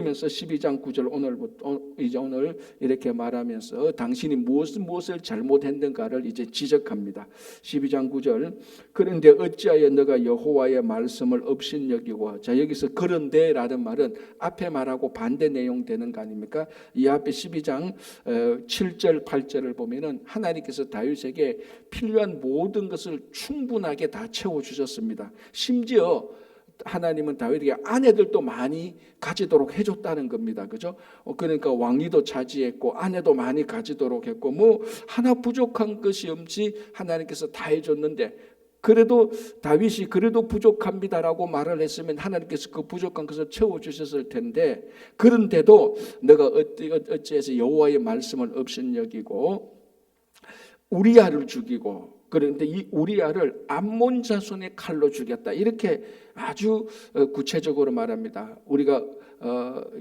면서 12장 9절 오늘 이렇게 말하면서 당신이 무엇을 잘못했는가를 이제 지적합니다. 12장 9절 그런데 어찌하여 너가 여호와의 말씀을 업신여기고, 자 여기서 그런데라는 말은 앞에 말하고 반대 내용 되는 거 아닙니까? 이 앞에 12장 7절 8절을 보면은 하나님께서 다윗에게 필요한 모든 것을 충분하게 다 채워주셨습니다. 심지어 하나님은 다윗에게 아내들도 많이 가지도록 해줬다는 겁니다. 그죠? 그러니까 왕위도 차지했고 아내도 많이 가지도록 했고 뭐 하나 부족한 것이 없이 하나님께서 다 해줬는데, 그래도 다윗이 그래도 부족합니다라고 말을 했으면 하나님께서 그 부족한 것을 채워주셨을 텐데, 그런데도 너가 어찌해서 여호와의 말씀을 업신여기고 우리아를 죽이고, 그런데 이 우리아를 암몬 자손의 칼로 죽였다, 이렇게 아주 구체적으로 말합니다. 우리가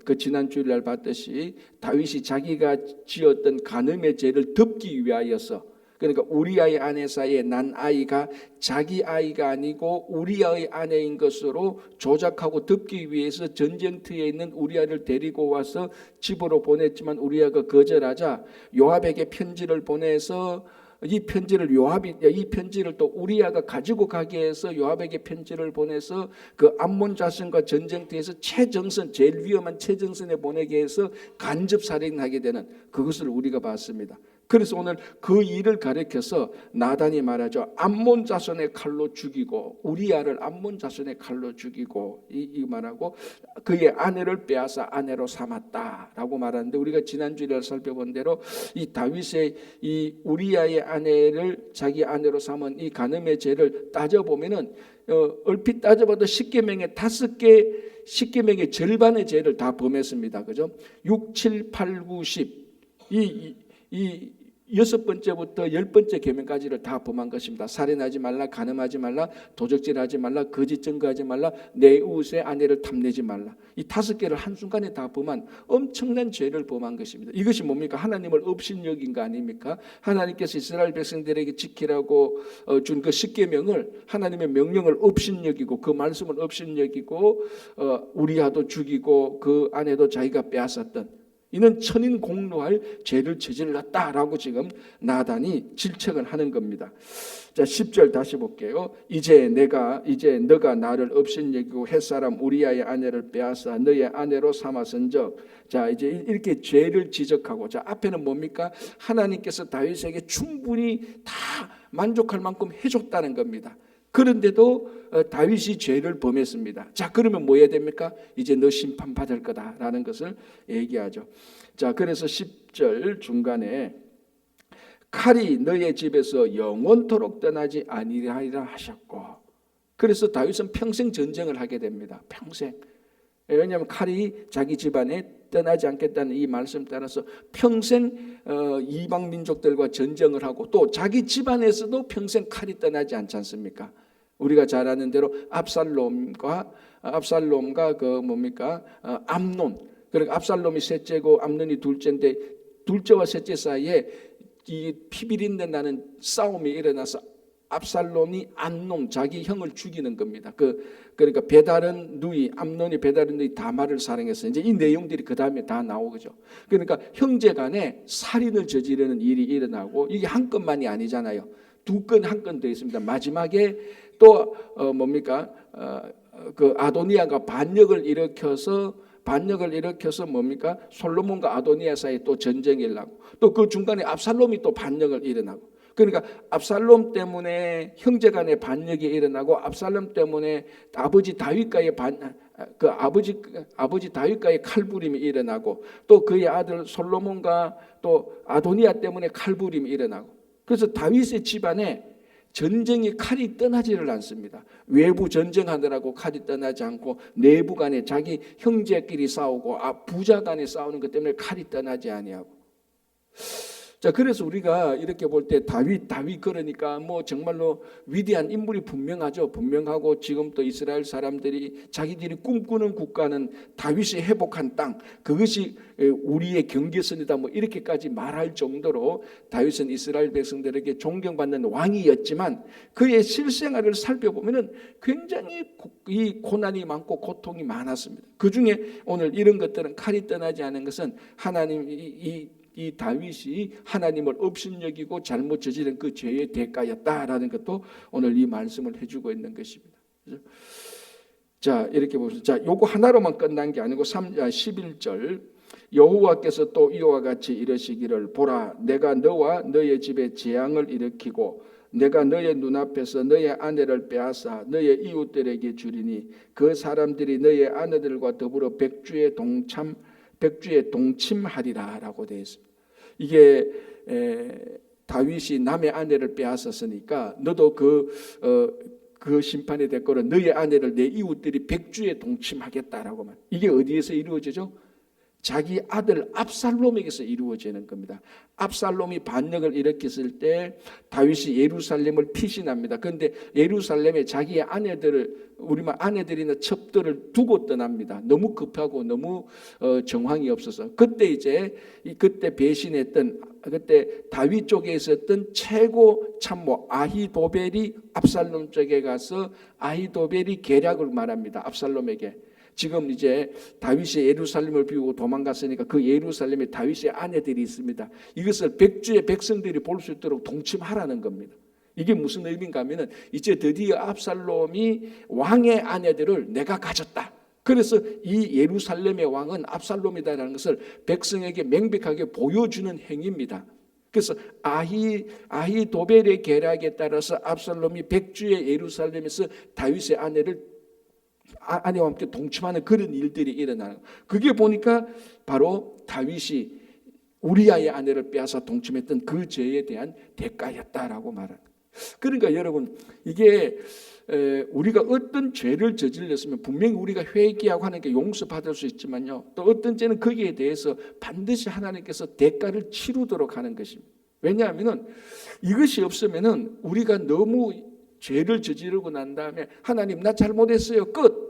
그 지난 주일날 봤듯이 다윗이 자기가 지었던 간음의 죄를 덮기 위하여서, 그러니까 우리아의 아내 사이에 난 아이가 자기 아이가 아니고 우리아의 아내인 것으로 조작하고 덮기 위해서 전쟁터에 있는 우리아를 데리고 와서 집으로 보냈지만 우리아가 거절하자 요압에게 편지를 보내서 이 편지를 또 우리아가 가지고 가게 해서 요압에게 편지를 보내서 그 암몬 자손과 전쟁터에서 제일 위험한 최전선에 보내게 해서 간접 살인하게 되는 그것을 우리가 봤습니다. 그래서 오늘 그 일을 가리켜서 나단이 말하죠. 암몬 자손의 칼로 죽이고 우리아를 암몬 자손의 칼로 죽이고 이 말하고 그의 아내를 빼앗아 아내로 삼았다라고 말하는데, 우리가 지난주에 살펴본 대로 이 다윗의 이 우리아의 아내를 자기 아내로 삼은 이 간음의 죄를 따져보면은 얼핏 따져봐도 10계명의 10계명의 절반의 죄를 다 범했습니다. 그죠? 6, 7, 8, 9, 10 이 6번째부터 10번째 계명까지를 다 범한 것입니다. 살인하지 말라, 간음하지 말라, 도적질하지 말라, 거짓 증거하지 말라, 내 이웃의 아내를 탐내지 말라. 이 5개를 한순간에 다 범한 엄청난 죄를 범한 것입니다. 이것이 뭡니까? 하나님을 업신여긴 거 아닙니까? 하나님께서 이스라엘 백성들에게 지키라고 준 그 10계명을, 하나님의 명령을 업신여기고 그 말씀을 업신여기고 우리아도 죽이고 그 아내도 자기가 빼앗았던, 이는 천인 공로할 죄를 저질렀다라고 지금 나단이 질책을 하는 겁니다. 자, 10절 다시 볼게요. 이제 너가 나를 업신여기고 햇사람 우리아의 아내를 빼앗아 너의 아내로 삼았은즉, 자 이제 이렇게 죄를 지적하고, 자 앞에는 뭡니까? 하나님께서 다윗에게 충분히 다 만족할 만큼 해줬다는 겁니다. 그런데도 다윗이 죄를 범했습니다. 자 그러면 뭐 해야 됩니까? 이제 너 심판받을 거다라는 것을 얘기하죠. 자 그래서 10절 중간에 칼이 너의 집에서 영원토록 떠나지 아니하리라 하셨고, 그래서 다윗은 평생 전쟁을 하게 됩니다. 평생. 왜냐하면 칼이 자기 집안에 떠나지 않겠다는 이 말씀 따라서 평생 이방 민족들과 전쟁을 하고 또 자기 집안에서도 평생 칼이 떠나지 않지 않습니까? 우리가 잘 아는 대로 압살롬과 그 뭡니까? 암논. 그러니까 압살롬이 셋째고 암논이 둘째인데 둘째와 셋째 사이에 이 피비린내 나는 싸움이 일어나서 압살롬이 암논 자기 형을 죽이는 겁니다. 그러니까 암논이 베다른 누이 다말을 사랑했어요. 이제 이 내용들이 그 다음에 다 나오죠. 그러니까 형제간에 살인을 저지르는 일이 일어나고, 이게 한 건만이 아니잖아요. 2건 한 건 더 있습니다. 마지막에 또 그 아도니아가 반역을 일으켜서 뭡니까? 솔로몬과 아도니아 사이에 또 전쟁이 일어나고, 또 그 중간에 압살롬이 또 반역을 일어나고, 그러니까 압살롬 때문에 형제간의 반역이 일어나고, 압살롬 때문에 아버지 다윗과의 칼부림이 일어나고, 또 그의 아들 솔로몬과 또 아도니아 때문에 칼부림이 일어나고, 그래서 다윗의 집안에 전쟁이 칼이 떠나지를 않습니다. 외부 전쟁하느라고 칼이 떠나지 않고 내부 간에 자기 형제끼리 싸우고 부자 간에 싸우는 것 때문에 칼이 떠나지 아니하고. 자, 그래서 우리가 이렇게 볼 때 다윗 그러니까 뭐 정말로 위대한 인물이 분명하죠. 분명하고 지금 또 이스라엘 사람들이 자기들이 꿈꾸는 국가는 다윗이 회복한 땅, 그것이 우리의 경계선이다 뭐 이렇게까지 말할 정도로 다윗은 이스라엘 백성들에게 존경받는 왕이었지만 그의 실생활을 살펴보면은 굉장히 이 고난이 많고 고통이 많았습니다. 그 중에 오늘 이런 것들은 칼이 떠나지 않은 것은 하나님 이 다윗이 하나님을 업신여기고 잘못 저지른 그 죄의 대가였다라는 것도 오늘 이 말씀을 해주고 있는 것입니다. 그렇죠? 자, 이렇게 보세요. 자, 요거 하나로만 끝난 게 아니고 11절 여호와께서 또 이와 같이 이르시기를 보라 내가 너와 너의 집에 재앙을 일으키고 내가 너의 눈앞에서 너의 아내를 빼앗아 너의 이웃들에게 주리니 그 사람들이 너의 아내들과 더불어 백주에 동침하리라라고 되어 있습니다. 이게 다윗이 남의 아내를 빼앗았으니까 너도 그 심판의 대가로 너의 아내를 내 이웃들이 백주에 동침하겠다라고 말. 이게 어디에서 이루어지죠? 자기 아들 압살롬에게서 이루어지는 겁니다. 압살롬이 반역을 일으켰을 때 다윗이 예루살렘을 피신합니다. 그런데 예루살렘에 자기의 아내들을 우리말 아내들이나 첩들을 두고 떠납니다. 너무 급하고 너무 정황이 없어서 그때 배신했던 그때 다윗 쪽에 있었던 최고 참모 아히도벨이 압살롬 쪽에 가서 아히도벨이 계략을 말합니다. 압살롬에게. 지금 이제 다윗이 예루살렘을 비우고 도망갔으니까 그 예루살렘에 다윗의 아내들이 있습니다. 이것을 백주의 백성들이 볼 수 있도록 동침하라는 겁니다. 이게 무슨 의미인가 하면은 이제 드디어 압살롬이 왕의 아내들을 내가 가졌다. 그래서 이 예루살렘의 왕은 압살롬이다라는 것을 백성에게 명백하게 보여주는 행위입니다. 그래서 아히도벨의 계략에 따라서 압살롬이 백주의 예루살렘에서 다윗의 아내와 함께 동침하는 그런 일들이 일어나는 거예요. 그게 보니까 바로 다윗이 우리아의 아내를 빼앗아 동침했던 그 죄에 대한 대가였다라고 말하는 거예요. 그러니까 여러분 이게 우리가 어떤 죄를 저질렀으면 분명히 우리가 회개하고 하나님께 용서받을 수 있지만요. 또 어떤 죄는 거기에 대해서 반드시 하나님께서 대가를 치르도록 하는 것입니다. 왜냐하면 이것이 없으면 우리가 너무 죄를 저지르고 난 다음에 하나님 나 잘못했어요 끝.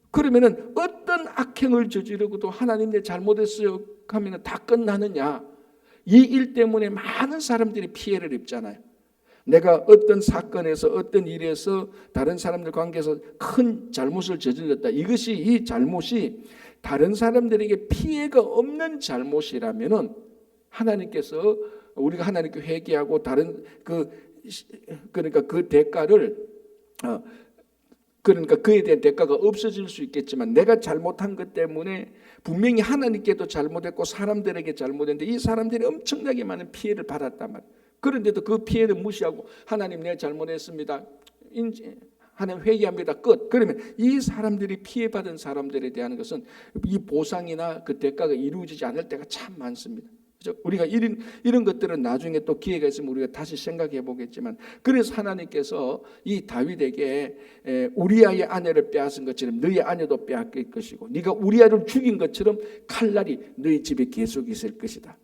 그러면은 어떤 악행을 저지르고도 하나님 내 잘못했어요 하면은 다 끝나느냐? 이 일 때문에 많은 사람들이 피해를 입잖아요. 내가 어떤 사건에서 어떤 일에서 다른 사람들 관계에서 큰 잘못을 저질렀다. 이 잘못이 다른 사람들에게 피해가 없는 잘못이라면은 하나님께서 우리가 하나님께 회개하고 다른 그러니까 그 대가를 그러니까 그에 대한 대가가 없어질 수 있겠지만 내가 잘못한 것 때문에 분명히 하나님께도 잘못했고 사람들에게 잘못했는데 이 사람들이 엄청나게 많은 피해를 받았단 말이에요. 그런데도 그 피해를 무시하고 하나님 내가 잘못했습니다. 하나님 회개합니다. 끝. 그러면 이 사람들이 피해받은 사람들에 대한 것은 이 보상이나 그 대가가 이루어지지 않을 때가 참 많습니다. 그렇죠? 우리가 이런 것들은 나중에 또 기회가 있으면 우리가 다시 생각해 보겠지만 그래서 하나님께서 이 다윗에게 우리아의 아내를 빼앗은 것처럼 너희 아내도 빼앗길 것이고 네가 우리아를 죽인 것처럼 칼날이 너희 집에 계속 있을 것이다.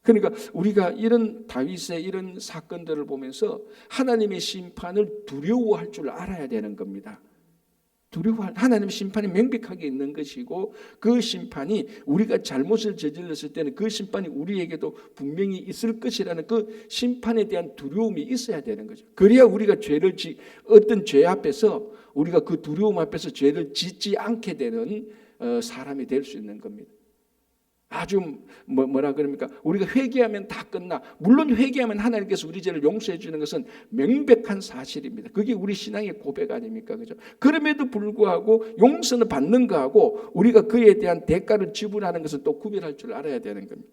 그러니까 우리가 이런 다윗의 이런 사건들을 보면서 하나님의 심판을 두려워할 줄 알아야 되는 겁니다. 하나님의 심판이 명백하게 있는 것이고 그 심판이 우리가 잘못을 저질렀을 때는 그 심판이 우리에게도 분명히 있을 것이라는 그 심판에 대한 두려움이 있어야 되는 거죠. 그래야 우리가 어떤 죄 앞에서 우리가 그 두려움 앞에서 죄를 짓지 않게 되는 사람이 될 수 있는 겁니다. 아주 뭐라 그럽니까? 우리가 회개하면 다 끝나. 물론 회개하면 하나님께서 우리 죄를 용서해 주는 것은 명백한 사실입니다. 그게 우리 신앙의 고백 아닙니까? 그죠? 그럼에도 불구하고 용서는 받는 거하고 우리가 그에 대한 대가를 지불하는 것은 또 구별할 줄 알아야 되는 겁니다.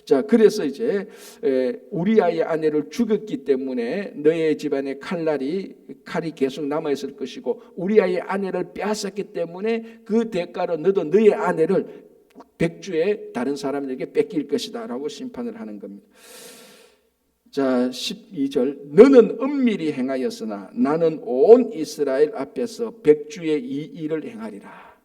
자, 그래서 이제 우리아의 아내를 죽였기 때문에 너의 집안에 칼이 계속 남아 있을 것이고 우리아의 아내를 빼앗았기 때문에 그 대가로 너도 너의 아내를 백주에 다른 사람에게 뺏길 것이다 라고 심판을 하는 겁니다. 자, 12절 너는 은밀히 행하였으나 나는 온 이스라엘 앞에서 백주의 이 일을 행하리라.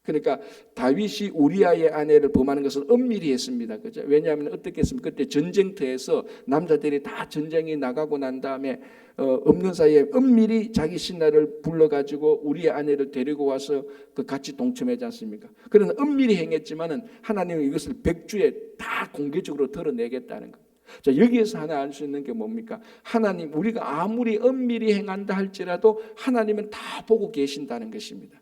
그러니까 다윗이 우리아의 아내를 범하는 것을 엄밀히 했습니다. 그죠? 왜냐하면 어떻게 했습니까? 그때 전쟁터에서 남자들이 다 전쟁이 나가고 난 다음에 없는 사이에 엄밀히 자기 신하를 불러가지고 우리의 아내를 데리고 와서 그 같이 동침하지 않습니까? 그러나 엄밀히 행했지만은 하나님은 이것을 백주에 다 공개적으로 드러내겠다는 것. 자, 여기에서 하나 알 수 있는 게 뭡니까? 하나님, 우리가 아무리 엄밀히 행한다 할지라도 하나님은 다 보고 계신다는 것입니다.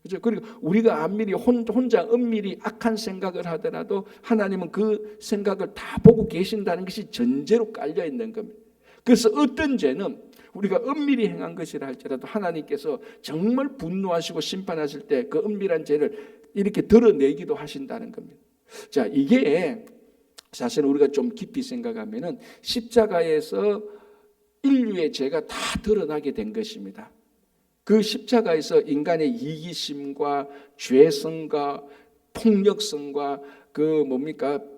그렇죠? 그리고 우리가 엄밀히 혼자 엄밀히 악한 생각을 하더라도 하나님은 그 생각을 다 보고 계신다는 것이 전제로 깔려 있는 겁니다. 그래서 어떤 죄는 우리가 엄밀히 행한 것이라 할지라도 하나님께서 정말 분노하시고 심판하실 때 그 엄밀한 죄를 이렇게 드러내기도 하신다는 겁니다. 자, 이게 사실 우리가 좀 깊이 생각하면은 십자가에서 인류의 죄가 다 드러나게 된 것입니다. 그 십자가에서 인간의 이기심과 죄성과 폭력성과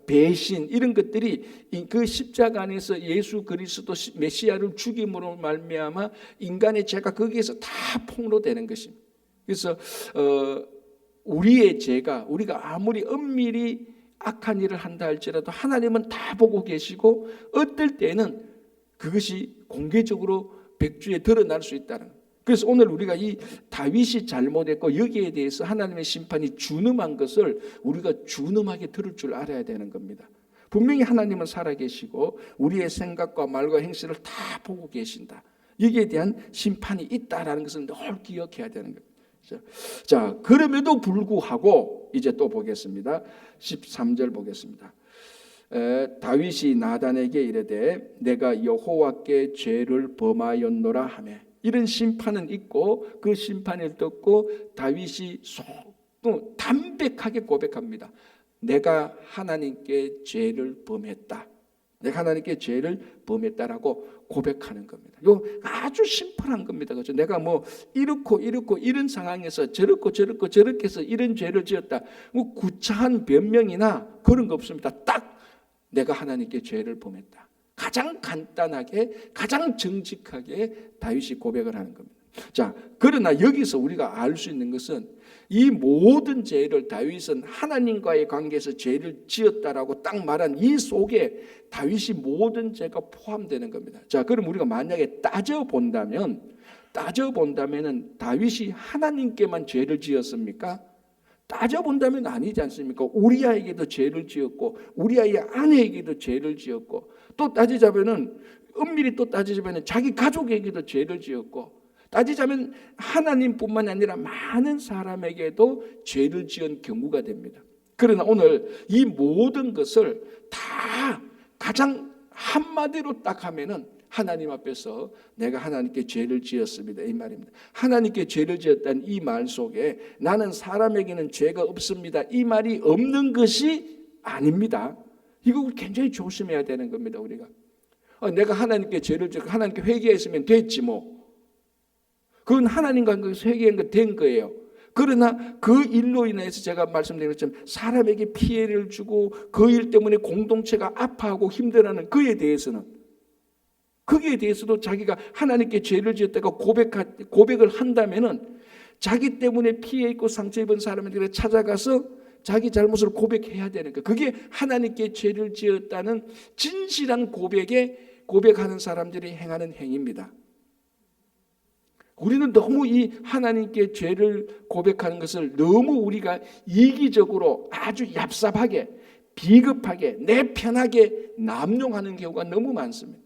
배신 이런 것들이 그 십자가 안에서 예수 그리스도 메시아를 죽임으로 말미암아 인간의 죄가 거기에서 다 폭로되는 것입니다. 그래서 우리의 죄가 우리가 아무리 엄밀히 악한 일을 한다 할지라도 하나님은 다 보고 계시고 어떨 때는 그것이 공개적으로 백주에 드러날 수 있다는 거예요. 그래서 오늘 우리가 이 다윗이 잘못했고 여기에 대해서 하나님의 심판이 준엄한 것을 우리가 준엄하게 들을 줄 알아야 되는 겁니다. 분명히 하나님은 살아계시고 우리의 생각과 말과 행실을 다 보고 계신다. 여기에 대한 심판이 있다라는 것을 늘 기억해야 되는 겁니다. 자, 그럼에도 불구하고 이제 또 보겠습니다. 13절 보겠습니다. 다윗이 나단에게 이르되 내가 여호와께 죄를 범하였노라 하매. 이런 심판은 있고 그 심판을 듣고 다윗이 담백하게 고백합니다. 내가 하나님께 죄를 범했다. 내가 하나님께 죄를 범했다라고 고백하는 겁니다. 이거 아주 심플한 겁니다. 그렇죠? 내가 이렇고 이런 상황에서 저렇게 해서 이런 죄를 지었다. 구차한 변명이나 그런 거 없습니다. 딱 내가 하나님께 죄를 범했다. 가장 간단하게 가장 정직하게 다윗이 고백을 하는 겁니다. 자, 그러나 여기서 우리가 알 수 있는 것은 이 모든 죄를 다윗은 하나님과의 관계에서 죄를 지었다라고 딱 말한 이 속에 다윗이 모든 죄가 포함되는 겁니다. 자, 그럼 우리가 만약에 따져본다면은 다윗이 하나님께만 죄를 지었습니까? 따져본다면 아니지 않습니까? 우리아에게도 죄를 지었고 우리아의 아내에게도 죄를 지었고 또 따지자면은 엄밀히 또 따지자면 자기 가족에게도 죄를 지었고 따지자면 하나님뿐만 아니라 많은 사람에게도 죄를 지은 경우가 됩니다. 그러나 오늘 이 모든 것을 다 가장 한마디로 딱 하면은 하나님 앞에서 내가 하나님께 죄를 지었습니다. 이 말입니다. 하나님께 죄를 지었다는 이 말 속에 나는 사람에게는 죄가 없습니다. 이 말이 없는 것이 아닙니다. 이거 굉장히 조심해야 되는 겁니다. 우리가 내가 하나님께 죄를 지었고 하나님께 회개했으면 됐지 뭐. 그건 하나님과 회개한 거 된 거예요. 그러나 그 일로 인해서 제가 말씀드린 것처럼 사람에게 피해를 주고 그 일 때문에 공동체가 아파하고 힘들어하는 그에 대해서는 거기에 대해서도 자기가 하나님께 죄를 지었다가 고백을 한다면은 자기 때문에 피해 있고 상처 입은 사람들에게 찾아가서 자기 잘못을 고백해야 되는 거예요. 그게 하나님께 죄를 지었다는 진실한 고백하는 사람들이 행하는 행위입니다. 우리는 너무 이 하나님께 죄를 고백하는 것을 너무 우리가 이기적으로 아주 얍삽하게 비겁하게 내 편하게 남용하는 경우가 너무 많습니다.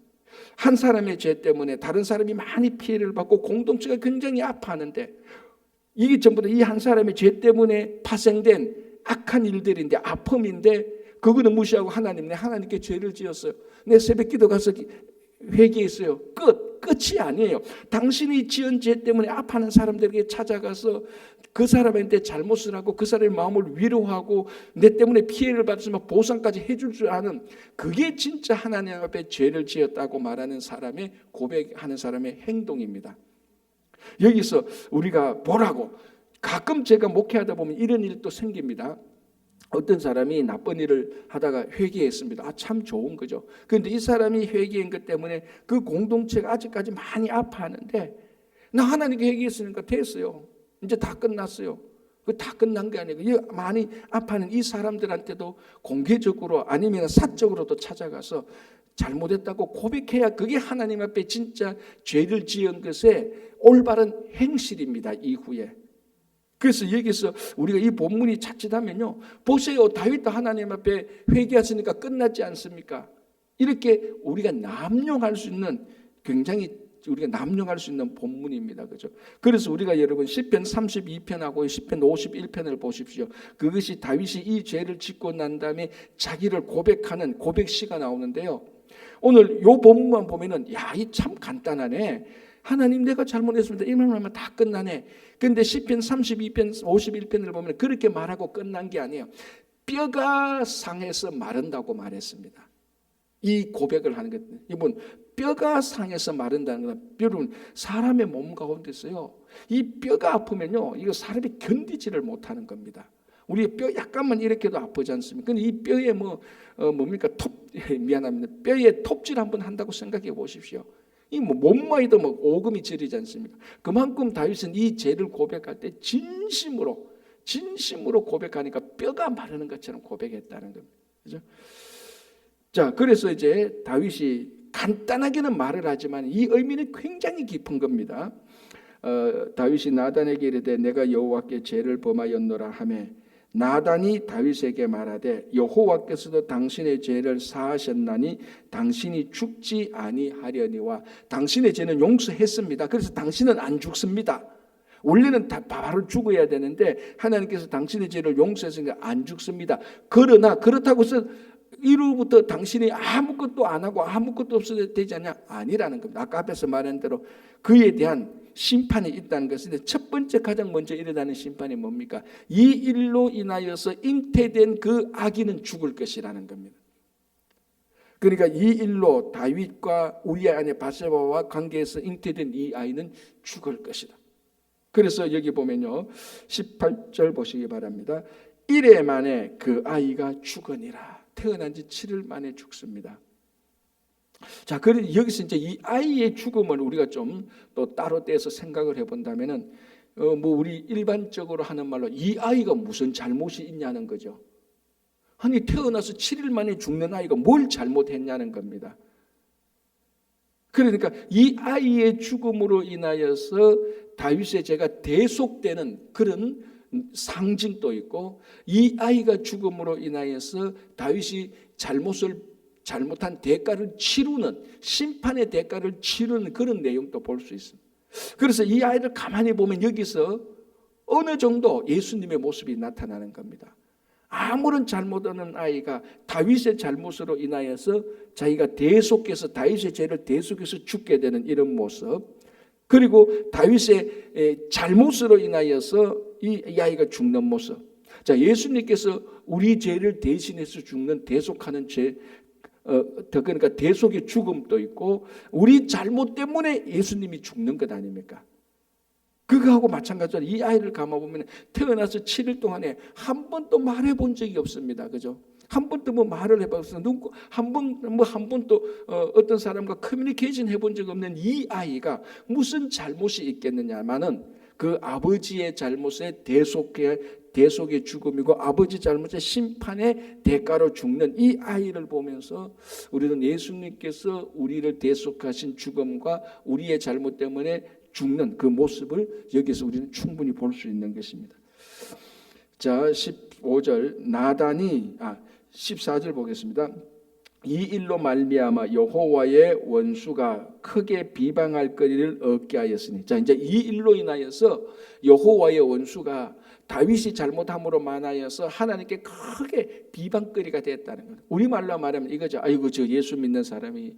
한 사람의 죄 때문에 다른 사람이 많이 피해를 받고 공동체가 굉장히 아파하는데 이게 전부 다 이 한 사람의 죄 때문에 파생된 악한 일들인데 아픔인데 그거는 무시하고 하나님께 죄를 지었어요. 내 새벽 기도 가서 회개했어요. 끝이 아니에요. 당신이 지은 죄 때문에 아파하는 사람들에게 찾아가서 그 사람한테 잘못을 하고 그 사람의 마음을 위로하고 내 때문에 피해를 받았으면 보상까지 해줄 줄 아는 그게 진짜 하나님 앞에 죄를 지었다고 말하는 사람의 고백하는 사람의 행동입니다. 여기서 우리가 보라고 가끔 제가 목회하다 보면 이런 일도 생깁니다. 어떤 사람이 나쁜 일을 하다가 회개했습니다. 참 좋은 거죠. 그런데 이 사람이 회개한 것 때문에 그 공동체가 아직까지 많이 아파하는데 나 하나님께 회개했으니까 됐어요. 이제 다 끝났어요. 그 다 끝난 게 아니고 이 많이 아파하는 이 사람들한테도 공개적으로 아니면 사적으로도 찾아가서 잘못했다고 고백해야 그게 하나님 앞에 진짜 죄를 지은 것의 올바른 행실입니다. 이후에. 그래서 여기서 우리가 이 본문이 자칫하면요, 보세요, 다윗도 하나님 앞에 회개하시니까 끝났지 않습니까? 이렇게 우리가 남용할 수 있는, 굉장히 우리가 남용할 수 있는 본문입니다. 그죠? 그래서 우리가 여러분 시편 32편하고 시편 51편을 보십시오. 그것이 다윗이 이 죄를 짓고 난 다음에 자기를 고백하는 고백시가 나오는데요. 오늘 이 본문만 보면은 야, 이 참 간단하네. 하나님, 내가 잘못했습니다. 이 말만 하면 다 끝나네. 그런데 시편 32편 51편을 보면 그렇게 말하고 끝난 게 아니에요. 뼈가 상해서 마른다고 말했습니다. 이 고백을 하는 것, 이분 뼈가 상해서 마른다는 건, 여러분 사람의 몸 가운데서요, 이 뼈가 아프면요, 이거 사람이 견디지를 못하는 겁니다. 우리 뼈 약간만 이렇게도 아프지 않습니까? 근데 이 뼈에 뭡니까? 미안합니다. 뼈에 톱질 한번 한다고 생각해 보십시오. 이 몸마에도 오금이 저리지 않습니까? 그만큼 다윗은 이 죄를 고백할 때 진심으로 고백하니까 뼈가 마르는 것처럼 고백했다는 겁니다. 그죠? 자, 그래서 이제 다윗이 간단하게는 말을 하지만 이 의미는 굉장히 깊은 겁니다. 다윗이 나단에게 이르되 내가 여호와께 죄를 범하였노라 하매 나단이 다윗에게 말하되 여호와께서도 당신의 죄를 사하셨나니 당신이 죽지 아니하려니와. 당신의 죄는 용서했습니다. 그래서 당신은 안 죽습니다. 원래는 다 바로 죽어야 되는데 하나님께서 당신의 죄를 용서했으니까 안 죽습니다. 그러나 그렇다고 해서 이로부터 당신이 아무것도 안 하고 아무것도 없어도 되지 않냐? 아니라는 겁니다. 아까 앞에서 말한 대로 그에 대한 심판이 있다는 것인데, 첫 번째 가장 먼저 일어나는 심판이 뭡니까? 이 일로 인하여서 잉태된 그 아기는 죽을 것이라는 겁니다. 그러니까 이 일로 다윗과 우리의 아내 바세바와 관계에서 잉태된 이 아이는 죽을 것이다. 그래서 여기 보면요, 18절 보시기 바랍니다. 이래 만에 그 아이가 죽으니라. 태어난 지 7일 만에 죽습니다. 자, 그런데 여기서 이제 이 아이의 죽음을 우리가 좀 또 따로 떼서 생각을 해본다면은, 우리 일반적으로 하는 말로 이 아이가 무슨 잘못이 있냐는 거죠. 아니, 태어나서 7일 만에 죽는 아이가 뭘 잘못했냐는 겁니다. 그러니까 이 아이의 죽음으로 인하여서 다윗의 죄가 대속되는 그런 상징도 있고, 이 아이가 죽음으로 인하여서 다윗이 잘못한 대가를 치르는, 심판의 대가를 치르는 그런 내용도 볼 수 있습니다. 그래서 이 아이를 가만히 보면 여기서 어느 정도 예수님의 모습이 나타나는 겁니다. 아무런 잘못 없는 아이가 다윗의 잘못으로 인하여서 자기가 대속해서 다윗의 죄를 대속해서 죽게 되는 이런 모습, 그리고 다윗의 잘못으로 인하여서 이 아이가 죽는 모습. 자, 예수님께서 우리 죄를 대신해서 죽는 대속하는 죄, 그러니까 대속의 죽음도 있고, 우리 잘못 때문에 예수님이 죽는 것 아닙니까? 그거하고 마찬가지로 이 아이를 감아보면 태어나서 7일 동안에 한 번도 말해본 적이 없습니다. 그죠? 한 번도 말을 해봐서 한 번도 어떤 사람과 커뮤니케이션 해본 적 없는 이 아이가 무슨 잘못이 있겠느냐마는 그 아버지의 잘못에 대속의 죽음이고 아버지 잘못의 심판의 대가로 죽는 이 아이를 보면서 우리는 예수님께서 우리를 대속하신 죽음과 우리의 잘못 때문에 죽는 그 모습을 여기서 우리는 충분히 볼 수 있는 것입니다. 자, 15절 14절 보겠습니다. 이 일로 말미암아 여호와의 원수가 크게 비방할 거리를 얻게 하였으니. 자, 이제 이 일로 인하여서 여호와의 원수가 다윗이 잘못함으로 만하여서 하나님께 크게 비방거리가 됐다는 거예요. 우리말로 말하면 이거죠. 아이고, 저 예수 믿는 사람이,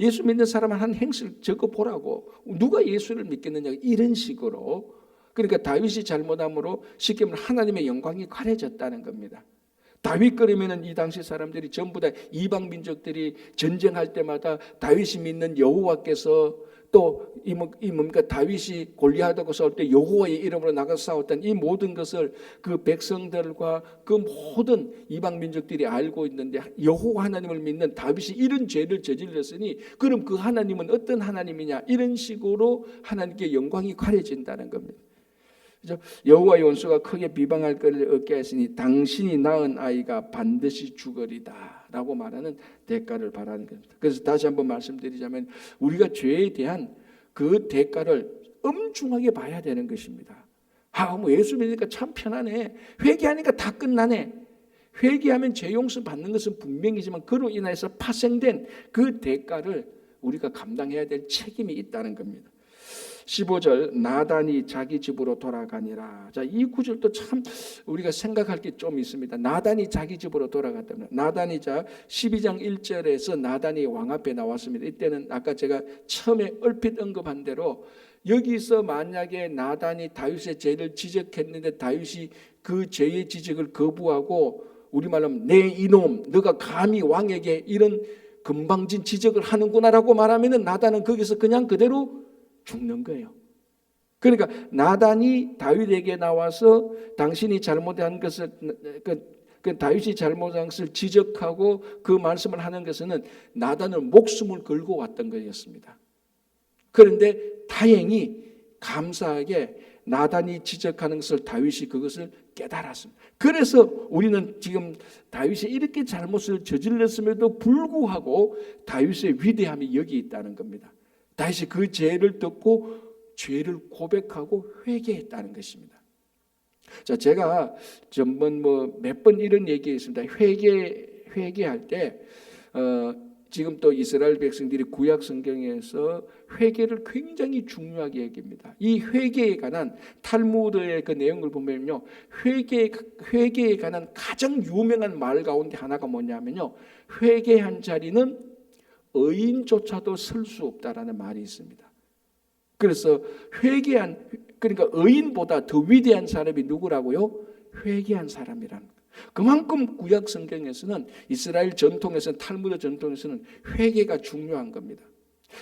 예수 믿는 사람은 한 행실 적어 보라고, 누가 예수를 믿겠느냐, 이런 식으로. 그러니까 다윗이 잘못함으로 쉽게 말하면 하나님의 영광이 가려졌다는 겁니다. 다윗 그러면은 이 당시 사람들이 전부 다 이방 민족들이 전쟁할 때마다 다윗이 믿는 여호와께서, 또 뭡니까, 다윗이 골리앗하고 싸울 때 여호와의 이름으로 나가서 싸웠던 이 모든 것을 그 백성들과 그 모든 이방 민족들이 알고 있는데, 여호와 하나님을 믿는 다윗이 이런 죄를 저질렀으니 그럼 그 하나님은 어떤 하나님이냐, 이런 식으로 하나님께 영광이 가려진다는 겁니다. 그죠? 여호와의 원수가 크게 비방할 것을 얻게 하시니 당신이 낳은 아이가 반드시 죽으리다라고 말하는 대가를 바라는 겁니다. 그래서 다시 한번 말씀드리자면 우리가 죄에 대한 그 대가를 엄중하게 봐야 되는 것입니다. 뭐 예수 믿으니까 참 편하네. 회개하니까 다 끝나네. 회개하면 죄 용서 받는 것은 분명이지만 그로 인해서 파생된 그 대가를 우리가 감당해야 될 책임이 있다는 겁니다. 15절 나단이 자기 집으로 돌아가니라. 자, 이 구절도 참 우리가 생각할 게 좀 있습니다. 나단이 자기 집으로 돌아갔다면 나단이 12장 1절에서 나단이 왕 앞에 나왔습니다. 이때는 아까 제가 처음에 얼핏 언급한 대로 여기서 만약에 나단이 다윗의 죄를 지적했는데 다윗이 그 죄의 지적을 거부하고 우리말로 하면 내 이놈 너가 감히 왕에게 이런 건방진 지적을 하는구나라고 말하면 나단은 거기서 그냥 그대로 죽는 거예요. 그러니까 나단이 다윗에게 나와서 당신이 잘못한 것을 다윗이 잘못한 것을 지적하고 그 말씀을 하는 것은 나단은 목숨을 걸고 왔던 것이었습니다. 그런데 다행히 감사하게 나단이 지적하는 것을 다윗이 그것을 깨달았습니다. 그래서 우리는 지금 다윗이 이렇게 잘못을 저질렀음에도 불구하고 다윗의 위대함이 여기 있다는 겁니다. 다윗이 그 죄를 듣고 죄를 고백하고 회개했다는 것입니다. 자, 제가 전번 몇 번 이런 얘기했습니다. 회개할 때 지금 또 이스라엘 백성들이 구약 성경에서 회개를 굉장히 중요하게 여깁니다. 이 회개에 관한 탈무드의 그 내용을 보면요, 회개에 관한 가장 유명한 말 가운데 하나가 뭐냐면요, 회개한 자리는 의인조차도 설 수 없다라는 말이 있습니다. 그래서 그러니까 의인보다 더 위대한 사람이 누구라고요? 회개한 사람이라는 거예요. 그만큼 구약 성경에서는 이스라엘 전통에서는 탈무드 전통에서는 회개가 중요한 겁니다.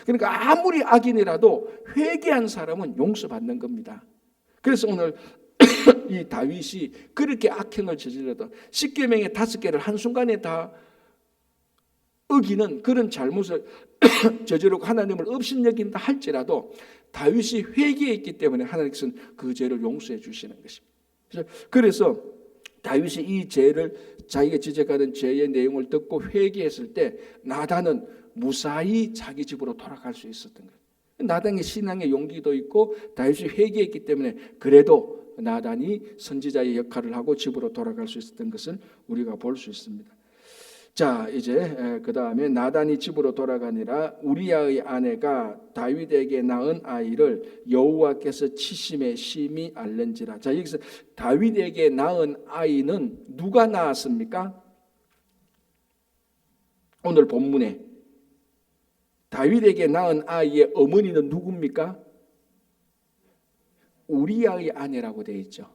그러니까 아무리 악인이라도 회개한 사람은 용서받는 겁니다. 그래서 오늘 이 다윗이 그렇게 악행을 저질러도 10계명의 5개를 한순간에 다 어기는 그런 잘못을 저지르고 하나님을 업신여긴다 할지라도 다윗이 회개했기 때문에 하나님께서는 그 죄를 용서해 주시는 것입니다. 그래서 다윗이 이 죄를 자기가 지적하는 죄의 내용을 듣고 회개했을 때 나단은 무사히 자기 집으로 돌아갈 수 있었던 거예요. 나단의 신앙의 용기도 있고 다윗이 회개했기 때문에 그래도 나단이 선지자의 역할을 하고 집으로 돌아갈 수 있었던 것을 우리가 볼 수 있습니다. 자, 이제 그 다음에 나단이 집으로 돌아가니라 우리야의 아내가 다윗에게 낳은 아이를 여호와께서 치심에 심히 알는지라. 자, 여기서 다윗에게 낳은 아이는 누가 낳았습니까? 오늘 본문에 다윗에게 낳은 아이의 어머니는 누굽니까? 우리야의 아내라고 되어 있죠.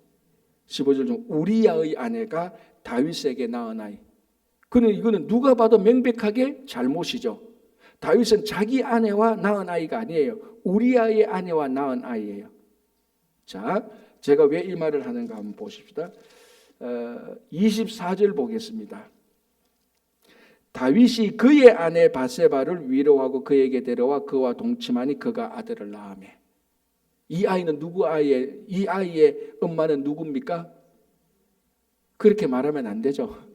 15절 중 우리야의 아내가 다윗에게 낳은 아이. 그는 이거는 누가 봐도 명백하게 잘못이죠. 다윗은 자기 아내와 낳은 아이가 아니에요. 우리아의 아내와 낳은 아이예요. 자, 제가 왜 이 말을 하는가 한번 보십시다. 24절 보겠습니다. 다윗이 그의 아내 바세바를 위로하고 그에게 데려와 그와 동침하니 그가 아들을 낳으며. 이 아이는 누구 아이예요? 이 아이의 엄마는 누굽니까? 그렇게 말하면 안 되죠.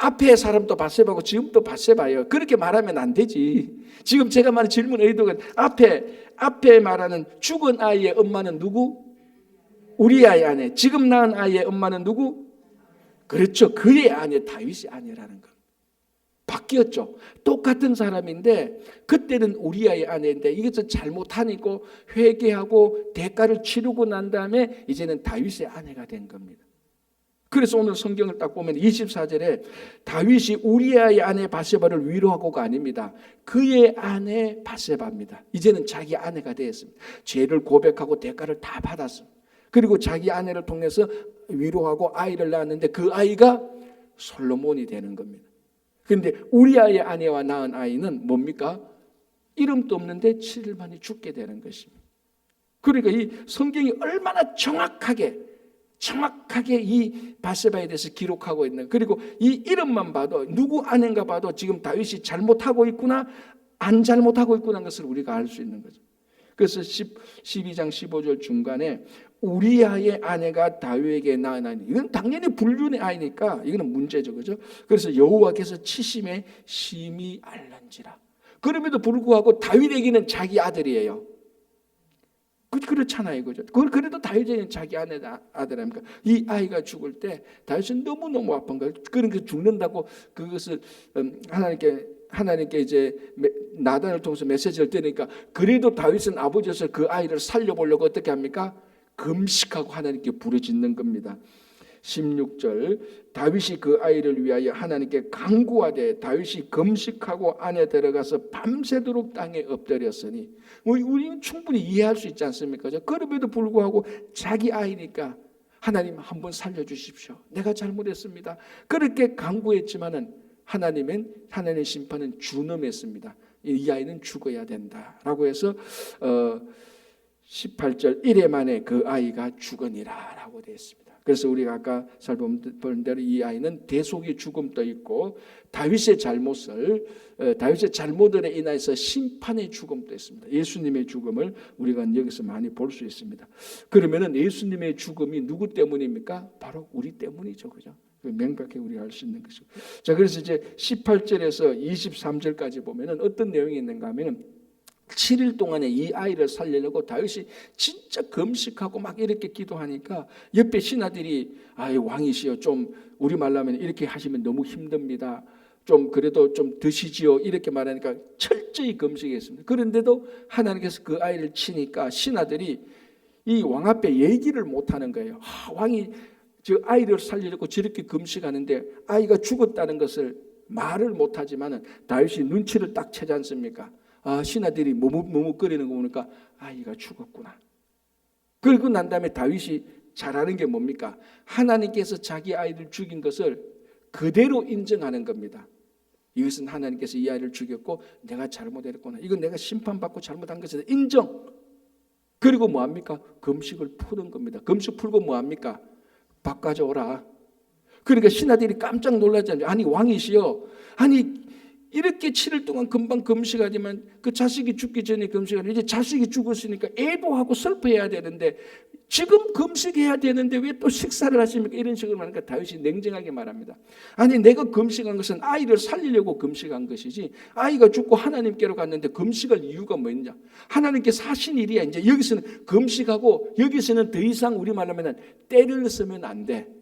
앞에 사람도 바세바고 지금도 바세바예요. 그렇게 말하면 안 되지. 지금 제가 말한 질문 의도가 앞에 말하는 죽은 아이의 엄마는 누구? 우리아의 아내. 지금 낳은 아이의 엄마는 누구? 그렇죠. 그의 아내 다윗이 아니라는 거. 바뀌었죠. 똑같은 사람인데 그때는 우리아의 아내인데 이것을 잘못하니까 회개하고 대가를 치르고 난 다음에 이제는 다윗의 아내가 된 겁니다. 그래서 오늘 성경을 딱 보면 24절에 다윗이 우리아의 아내 바세바를 위로하고가 아닙니다. 그의 아내 바세바입니다. 이제는 자기 아내가 되었습니다. 죄를 고백하고 대가를 다 받았습니다. 그리고 자기 아내를 통해서 위로하고 아이를 낳았는데 그 아이가 솔로몬이 되는 겁니다. 그런데 우리아의 아내와 낳은 아이는 뭡니까? 이름도 없는데 7일 만에 죽게 되는 것입니다. 그러니까 이 성경이 얼마나 정확하게 이 바세바에 대해서 기록하고 있는, 그리고 이 이름만 봐도 누구 아내인가 봐도 지금 다윗이 잘못하고 있구나 안 잘못하고 있구나 하는 것을 우리가 알 수 있는 거죠. 그래서 12장 15절 중간에 우리아의 아내가 다윗에게 낳은 아이, 이건 당연히 불륜의 아이니까 이거는 문제죠, 그죠? 그래서 여호와께서 치심에 심히 알란지라. 그럼에도 불구하고 다윗에게는 자기 아들이에요. 그렇잖아요, 그죠? 그래도 다윗에게는 자기 아내다 아들 아닙니까? 이 아이가 죽을 때 다윗은 너무 너무 아픈 거예요. 그러니까 죽는다고 그것을 하나님께 이제 나단을 통해서 메시지를 드리니까, 그래도 다윗은 아버지로서 그 아이를 살려보려고 어떻게 합니까? 금식하고 하나님께 부르짖는 겁니다. 16절, 다윗이 그 아이를 위하여 하나님께 간구하되 다윗이 금식하고 안에 들어가서 밤새도록 땅에 엎드렸으니, 우리는 충분히 이해할 수 있지 않습니까? 그럼에도 불구하고 자기 아이니까 하나님 한번 살려주십시오, 내가 잘못했습니다, 그렇게 간구했지만은 하나님의 심판은 준엄했습니다. 이 아이는 죽어야 된다라고 해서 18절 이래 만에 그 아이가 죽으니라 라고 되어 있습니다. 그래서 우리가 아까 살펴본 대로 이 아이는 대속의 죽음도 있고 다윗의 잘못으로 인해서 심판의 죽음도 있습니다. 예수님의 죽음을 우리가 여기서 많이 볼 수 있습니다. 그러면은 예수님의 죽음이 누구 때문입니까? 바로 우리 때문이죠, 그죠? 명백하게 우리가 알 수 있는 것이고. 자, 그래서 이제 18절에서 23절까지 보면은 어떤 내용이 있는가 하면은 7일 동안에 이 아이를 살리려고 다윗이 진짜 금식하고 막 이렇게 기도하니까 옆에 신하들이 왕이시여, 좀 우리 말로 하면 이렇게 하시면 너무 힘듭니다, 좀 그래도 좀 드시지요, 이렇게 말하니까 철저히 금식했습니다. 그런데도 하나님께서 그 아이를 치니까 신하들이 이 왕 앞에 얘기를 못하는 거예요. 왕이 저 아이를 살리려고 저렇게 금식하는데 아이가 죽었다는 것을 말을 못하지만은 다윗이 눈치를 딱 채지 않습니까? 신하들이 머뭇거리는 거 보니까 아이가 죽었구나. 그리고 난 다음에 다윗이 잘하는 게 뭡니까? 하나님께서 자기 아이를 죽인 것을 그대로 인정하는 겁니다. 이것은 하나님께서 이 아이를 죽였고 내가 잘못했구나, 이건 내가 심판받고 잘못한 것이다, 인정. 그리고 뭐합니까? 금식을 푸는 겁니다. 금식 풀고 뭐합니까? 밥 가져오라. 그러니까 신하들이 깜짝 놀랐잖아요. 아니 왕이시여, 아니 이렇게 7일 동안 금방 금식하지만 그 자식이 죽기 전에 금식하는, 이제 자식이 죽었으니까 애도하고 슬퍼해야 되는데 지금 금식해야 되는데 왜 또 식사를 하십니까? 이런 식으로 말하니까 다윗이 냉정하게 말합니다. 아니 내가 금식한 것은 아이를 살리려고 금식한 것이지, 아이가 죽고 하나님께로 갔는데 금식할 이유가 뭐냐? 하나님께서 하신 일이야. 이제 여기서는 금식하고 여기서는 더 이상 우리 말로 하면 때를 쓰면 안 돼.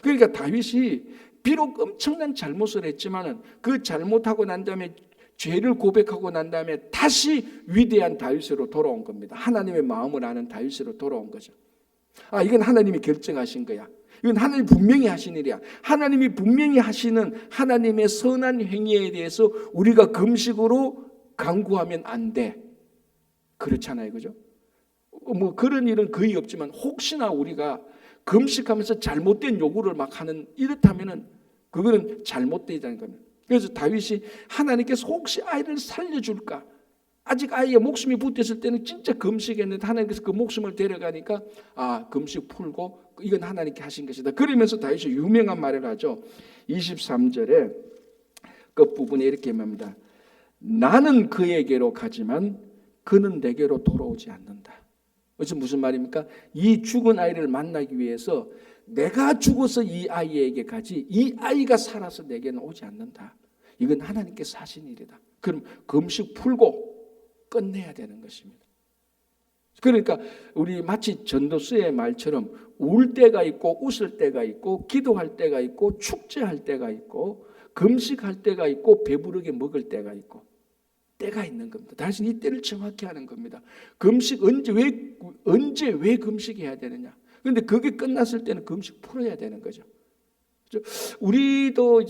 그러니까 다윗이 비록 엄청난 잘못을 했지만은 그 잘못하고 난 다음에 죄를 고백하고 난 다음에 다시 위대한 다윗으로 돌아온 겁니다. 하나님의 마음을 아는 다윗으로 돌아온 거죠. 이건 하나님이 결정하신 거야. 이건 하나님이 분명히 하신 일이야. 하나님이 분명히 하시는 하나님의 선한 행위에 대해서 우리가 금식으로 간구하면 안 돼. 그렇잖아요, 그죠? 뭐 그런 일은 거의 없지만 혹시나 우리가 금식하면서 잘못된 요구를 막 하는, 이렇다면은 그거는 잘못되다는 겁니다. 그래서 다윗이 하나님께서 혹시 아이를 살려줄까, 아직 아이의 목숨이 붙었을 때는 진짜 금식했는데 하나님께서 그 목숨을 데려가니까 금식 풀고 이건 하나님께 하신 것이다. 그러면서 다윗이 유명한 말을 하죠. 23절에 끝부분에 이렇게 말합니다. 나는 그에게로 가지만 그는 내게로 돌아오지 않는다. 그래서 무슨 말입니까? 이 죽은 아이를 만나기 위해서 내가 죽어서 이 아이에게 가지 이 아이가 살아서 내게는 오지 않는다. 이건 하나님께서 하신 일이다. 그럼 금식 풀고 끝내야 되는 것입니다. 그러니까 우리 마치 전도서의 말처럼 울 때가 있고 웃을 때가 있고 기도할 때가 있고 축제할 때가 있고 금식할 때가 있고 배부르게 먹을 때가 있고 때가 있는 겁니다. 다시 이 때를 정확히 하는 겁니다. 금식 언제 왜 금식해야 되느냐? 그런데 그게 끝났을 때는 금식 풀어야 되는 거죠. 우리도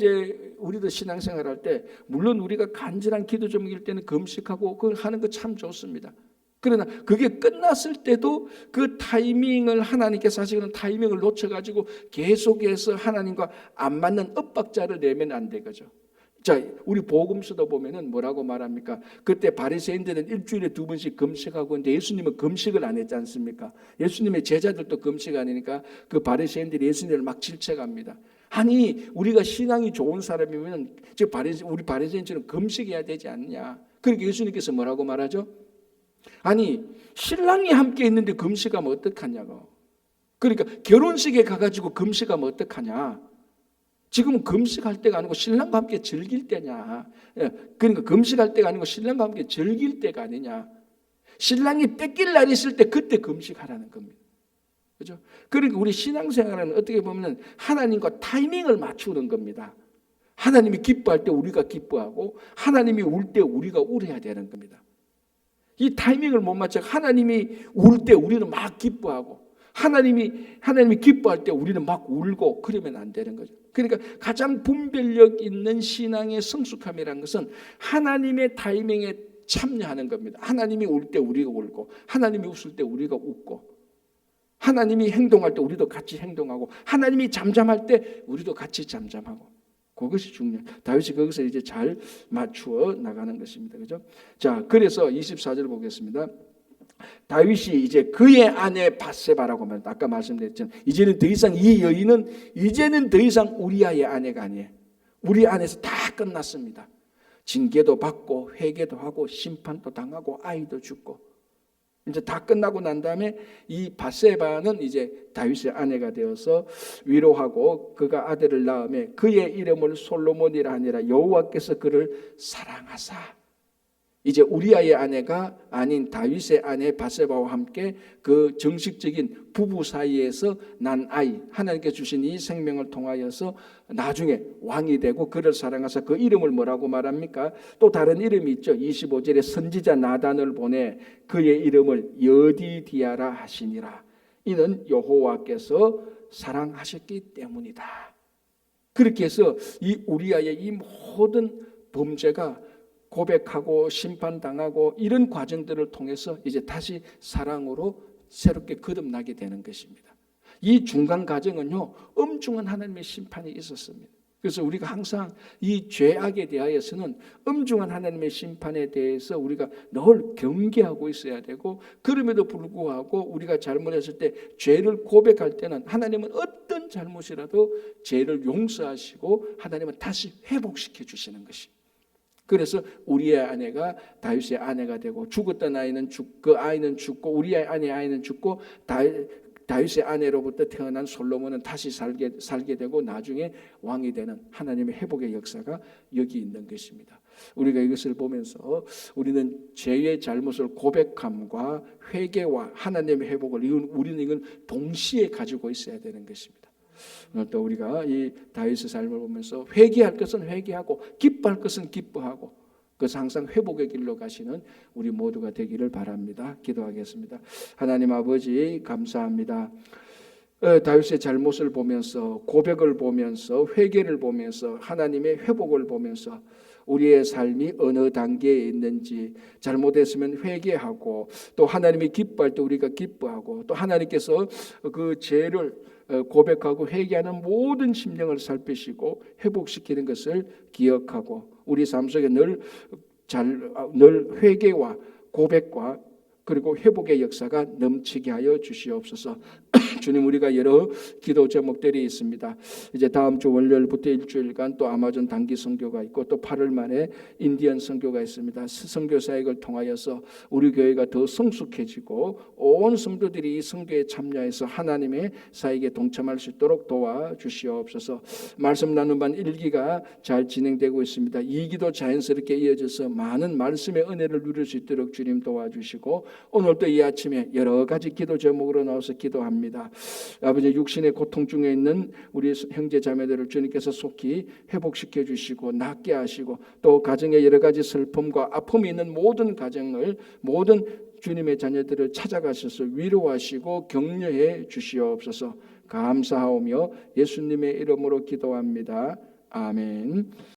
신앙생활할 때 물론 우리가 간절한 기도 제목일 때는 금식하고 그걸 하는 거 참 좋습니다. 그러나 그게 끝났을 때도 그 타이밍을 하나님께서 하시는 타이밍을 놓쳐가지고 계속해서 하나님과 안 맞는 엇박자를 내면 안 되죠. 자, 우리 복음서도 보면은 뭐라고 말합니까? 그때 바리새인들은 일주일에 2번씩 금식하고 근데 예수님은 금식을 안 했지 않습니까? 예수님의 제자들도 금식 안 하니까 그 바리새인들이 예수님을 막 질책합니다. 아니 우리가 신앙이 좋은 사람이면 우리 바리새인처럼 금식해야 되지 않냐? 그러니까 예수님께서 뭐라고 말하죠? 아니 신랑이 함께 있는데 금식하면 어떡하냐고. 그러니까 결혼식에 가가지고 금식하면 어떡하냐. 지금은 금식할 때가 아니고 신랑과 함께 즐길 때냐. 그러니까 금식할 때가 아니고 신랑과 함께 즐길 때가 아니냐. 신랑이 뺏길 날이 있을 때 그때 금식하라는 겁니다. 그죠? 그러니까 우리 신앙생활은 어떻게 보면 하나님과 타이밍을 맞추는 겁니다. 하나님이 기뻐할 때 우리가 기뻐하고 하나님이 울 때 우리가 울어야 되는 겁니다. 이 타이밍을 못 맞춰 하나님이 울 때 우리는 막 기뻐하고 하나님이 기뻐할 때 우리는 막 울고 그러면 안 되는 거죠. 그러니까 가장 분별력 있는 신앙의 성숙함이라는 것은 하나님의 타이밍에 참여하는 겁니다. 하나님이 울 때 우리가 울고 하나님이 웃을 때 우리가 웃고 하나님이 행동할 때 우리도 같이 행동하고 하나님이 잠잠할 때 우리도 같이 잠잠하고 그것이 중요해요. 다윗이 거기서 이제 잘 맞추어 나가는 것입니다. 그죠? 자, 그래서 24절 보겠습니다. 다윗이 이제 그의 아내 밧세바라고 말합니다. 아까 말씀드렸죠. 이제는 더 이상 이 여인은 이제는 더 이상 우리아의 아내가 아니에요. 우리 안에서 다 끝났습니다. 징계도 받고 회개도 하고 심판도 당하고 아이도 죽고 이제 다 끝나고 난 다음에 이 밧세바는 이제 다윗의 아내가 되어서 위로하고 그가 아들을 낳음에 그의 이름을 솔로몬이라 하니라. 여호와께서 그를 사랑하사. 이제 우리아의 아내가 아닌 다윗의 아내 밧세바와 함께 그 정식적인 부부 사이에서 난 아이 하나님께 주신 이 생명을 통하여서 나중에 왕이 되고 그를 사랑하사 그 이름을 뭐라고 말합니까? 또 다른 이름이 있죠. 25절에 선지자 나단을 보내 그의 이름을 여디디아라 하시니라. 이는 여호와께서 사랑하셨기 때문이다. 그렇게 해서 이 우리아의 이 모든 범죄가 고백하고 심판당하고 이런 과정들을 통해서 이제 다시 사랑으로 새롭게 거듭나게 되는 것입니다. 이 중간 과정은요, 엄중한 하나님의 심판이 있었습니다. 그래서 우리가 항상 이 죄악에 대하여서는 엄중한 하나님의 심판에 대해서 우리가 늘 경계하고 있어야 되고, 그럼에도 불구하고 우리가 잘못했을 때 죄를 고백할 때는 하나님은 어떤 잘못이라도 죄를 용서하시고 하나님은 다시 회복시켜 주시는 것입니다. 그래서 우리의 아내가 다윗의 아내가 되고 죽었던 아이는 그 아이는 죽고 우리의 아내의 죽고 다윗의 아내로부터 태어난 솔로몬은 다시 살게 되고 나중에 왕이 되는 하나님의 회복의 역사가 여기 있는 것입니다. 우리가 이것을 보면서 우리는 죄의 잘못을 고백함과 회개와 하나님의 회복을 우리는 이건 동시에 가지고 있어야 되는 것입니다. 또 우리가 이 다윗의 삶을 보면서 회개할 것은 회개하고 기뻐할 것은 기뻐하고 그래서 항상 회복의 길로 가시는 우리 모두가 되기를 바랍니다. 기도하겠습니다. 하나님 아버지 감사합니다. 다윗의 잘못을 보면서 고백을 보면서 회개를 보면서 하나님의 회복을 보면서 우리의 삶이 어느 단계에 있는지 잘못했으면 회개하고 또 하나님이 기뻐할 때 우리가 기뻐하고 또 하나님께서 그 죄를 고백하고 회개하는 모든 심령을 살피시고 회복시키는 것을 기억하고 우리 삶 속에 늘 회개와 고백과 그리고 회복의 역사가 넘치게 하여 주시옵소서. 주님, 우리가 여러 기도 제목들이 있습니다. 이제 다음 주 월요일부터 일주일간 또 아마존 단기 선교가 있고 또 8월 말에 인디언 선교가 있습니다. 선교 사역을 통하여서 우리 교회가 더 성숙해지고 온 성도들이 이 선교에 참여해서 하나님의 사역에 동참할 수 있도록 도와주시옵소서. 말씀 나누는 반 1기가 잘 진행되고 있습니다. 2기도 자연스럽게 이어져서 많은 말씀의 은혜를 누릴 수 있도록 주님 도와주시고 오늘도 이 아침에 여러 가지 기도 제목으로 나와서 기도합니다. 아버지, 육신의 고통 중에 있는 우리 형제 자매들을 주님께서 속히 회복시켜 주시고 낫게 하시고 또 가정에 여러 가지 슬픔과 아픔이 있는 모든 가정을 모든 주님의 자녀들을 찾아가셔서 위로하시고 격려해 주시옵소서. 감사하오며 예수님의 이름으로 기도합니다. 아멘.